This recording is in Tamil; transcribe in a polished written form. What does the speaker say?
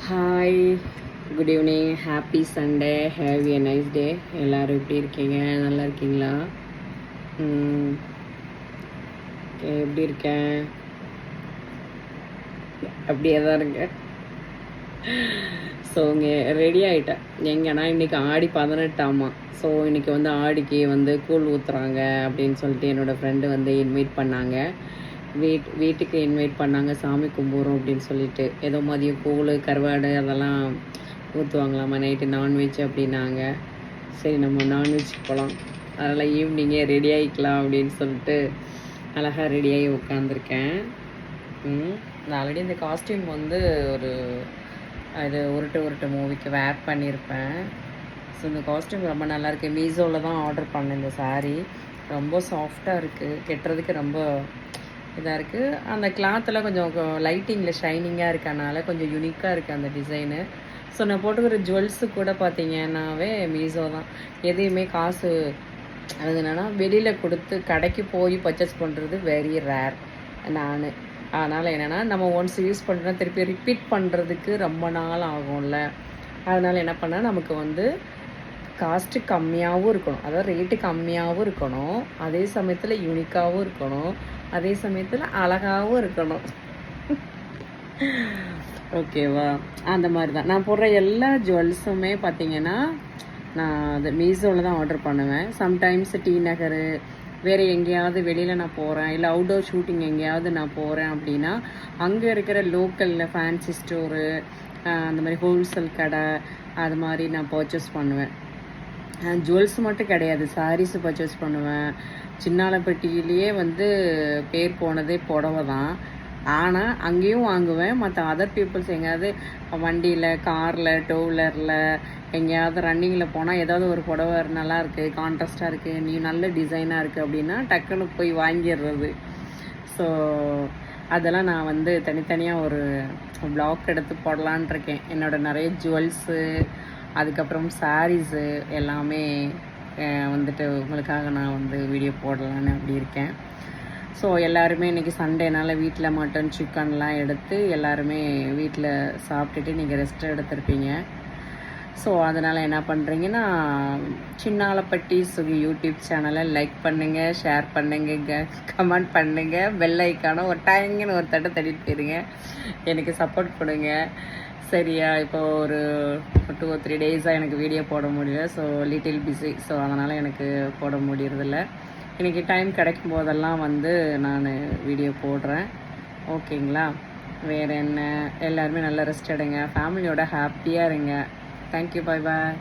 Hi, good evening, happy Sunday, have a nice day. எல்லோரும் எப்படி இருக்கீங்க? நல்லா இருக்கீங்களா? எப்படி இருக்கேன்? அப்படியே தான் இருங்க. ஸோ இங்கே ரெடி ஆகிட்டேன். எங்கன்னா இன்றைக்கி ஆடி 18ஆமா. ஸோ இன்றைக்கி வந்து ஆடிக்கு வந்து கூழ் ஊற்றுறாங்க அப்படின்னு சொல்லிட்டு என்னோடய ஃப்ரெண்டு வந்து இன்வைட் பண்ணாங்க. வீட்டுக்கு இன்வைட் பண்ணாங்க, சாமி கும்பிட்றோம் அப்படின்னு சொல்லிட்டு. ஏதோ மதியம் கூழ் கருவாடு அதெல்லாம் ஊற்றுவாங்களாம்மா, நைட்டு நான்வெஜ் அப்படின்னாங்க. சரி நம்ம நான்வெஜ் போகலாம், அதனால் ஈவினிங்கே ரெடி ஆகிக்கலாம் அப்படின்னு சொல்லிட்டு அழகாக ரெடியாகி உட்காந்துருக்கேன். நான் ஆல்ரெடி இந்த காஸ்டியூம் வந்து ஒரு இது உருட்டு மூவிக்கு வேர் பண்ணியிருப்பேன். ஸோ இந்த காஸ்டியூம் ரொம்ப நல்லாயிருக்கு. மீஷோவில் தான் ஆர்டர் பண்ணேன். இந்த சாரீ ரொம்ப சாஃப்டாக இருக்குது, கெட்டுறதுக்கு ரொம்ப இதாக இருக்குது. அந்த கிளாத்தில் கொஞ்சம் லைட்டிங்கில் ஷைனிங்காக இருக்கனால கொஞ்சம் யூனிக்காக இருக்குது அந்த டிசைனு. ஸோ நான் போட்டுக்கிற ஜுவல்ஸு கூட பார்த்தீங்கன்னாவே மீஷோ தான். எதையுமே காசு அது என்னென்னா வெளியில் கொடுத்து கடைக்கு போய் பர்ச்சேஸ் பண்ணுறது வெரி ரேர் நான். அதனால் என்னென்னா நம்ம ஒன்ஸ் யூஸ் பண்ணுறோன்னா திருப்பி ரிப்பீட் பண்ணுறதுக்கு ரொம்ப நாள் ஆகும்ல. அதனால் என்ன பண்ணால் நமக்கு வந்து காஸ்ட்டு கம்மியாகவும் இருக்கணும், அதாவது ரேட்டு கம்மியாகவும் இருக்கணும், அதே சமயத்தில் யூனிக்காகவும் இருக்கணும், அதே சமயத்தில் அழகாகவும் இருக்கணும். ஓகேவா? அந்த மாதிரி தான் நான் போடுற எல்லா ஜுவல்ஸுமே பார்த்தீங்கன்னா நான் அது மீஷோவில் தான் ஆர்டர் பண்ணுவேன். சம்டைம்ஸ் டி நகர் வேறு எங்கேயாவது வெளியில் நான் போகிறேன், இல்லை அவுட்டோர் ஷூட்டிங் எங்கேயாவது நான் போகிறேன் அப்படின்னா அங்கே இருக்கிற லோக்கலில் ஃபேன்சி ஸ்டோரு அந்த மாதிரி ஹோல்சேல் கடை அது மாதிரி நான் பர்ச்சேஸ் பண்ணுவேன். ஜுவல்ஸ் மட்டும் கிடையாது, சாரீஸு பர்ச்சேஸ் பண்ணுவேன். சின்னாலப்பட்டியிலேயே வந்து பேர் போனதே புடவை தான். ஆனால் அங்கேயும் வாங்குவேன். மற்ற அதர் பீப்புள்ஸ் எங்கேயாவது வண்டியில், காரில், டூ வீலரில் எங்கேயாவது ரன்னிங்கில் போனால் ஏதாவது ஒரு புடவை நல்லா இருக்குது, கான்ட்ராஸ்டாக இருக்குது, நீ நல்ல டிசைனாக இருக்குது அப்படின்னா டக்குன்னு போய் வாங்கிடுறது. ஸோ அதெல்லாம் நான் வந்து தனித்தனியாக ஒரு ப்ளாக் எடுத்து போடலான் இருக்கேன். என்னோடய நிறைய ஜுவல்ஸு அதுக்கப்புறம் சாரீஸு எல்லாமே வந்துட்டு உங்களுக்காக நான் வந்து வீடியோ போடலான்னு அப்படி இருக்கேன். ஸோ எல்லாருமே இன்றைக்கி சண்டேனால் வீட்டில் மட்டன் சிக்கன்லாம் எடுத்து எல்லாருமே வீட்டில் சாப்பிட்டுட்டு நீங்கள் ரெஸ்ட் எடுத்துருப்பீங்க. ஸோ அதனால் என்ன பண்ணுறீங்கன்னா சின்னாலப்பட்டி சுகி யூடியூப் சேனலை லைக் பண்ணுங்கள், ஷேர் பண்ணுங்க, கமெண்ட் பண்ணுங்கள், பெல் ஐக்கான ஒரு டைங்குன்னு ஒரு தட்டை தட்டிட்டு போயிருங்க, எனக்கு சப்போர்ட் கொடுங்க. சரியா? இப்போ ஒரு 2 or 3 டேஸாக எனக்கு வீடியோ போட முடியல. So little busy. ஸோ அதனால் எனக்கு போட முடியறதில்ல. இன்றைக்கி டைம் கிடைக்கும் போதெல்லாம் வந்து நான் வீடியோ போடுறேன். ஓகேங்களா? வேறு என்ன, எல்லாருமே நல்லா ரெஸ்ட் எடுங்க, ஃபேமிலியோட ஹாப்பியாக இருங்க. தேங்க்யூ, பாய் பாய்.